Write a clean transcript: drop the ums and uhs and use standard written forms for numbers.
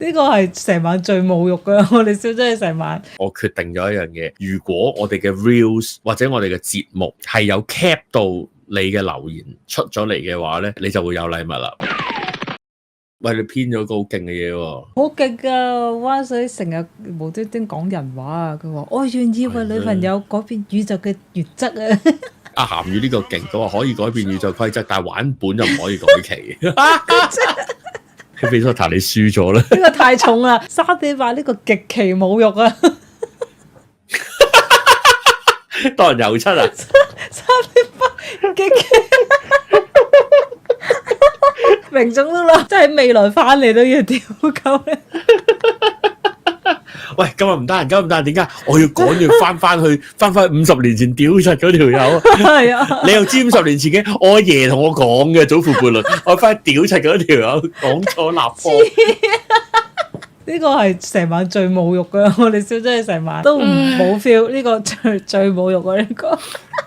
呢個係成晚最侮辱㗎，我哋笑咗你成晚。我決定咗一樣嘢，如果我哋嘅 reels 或者我哋嘅節目係有 cap 到你嘅留言出咗嚟嘅話咧，你就會有禮物啦。喂，你編咗個好勁嘅嘢喎！好勁㗎，灣水成日無端端講人話啊！佢話我願意為女朋友改變宇宙嘅原則啊！阿鹹魚呢個勁，佢話可以改變宇宙規則，但係玩本就唔可以改期。俾咗塔你輸咗啦！呢個太重啦，3.8呢個極其侮辱啊！當人油漆啊！3.8極其明總都啦，真係未來翻嚟都要屌鳩你。喂，今日唔得閒，今日唔得閒，點解？我要趕住翻去50年前屌柒嗰條友。係啊，你又知50年前嘅，我阿爺同我講嘅祖父輩論，我翻去屌柒嗰條友，講錯立科。呢個係成晚最侮辱㗎，我哋笑咗你成晚都冇 feel，呢個最侮辱啊呢個。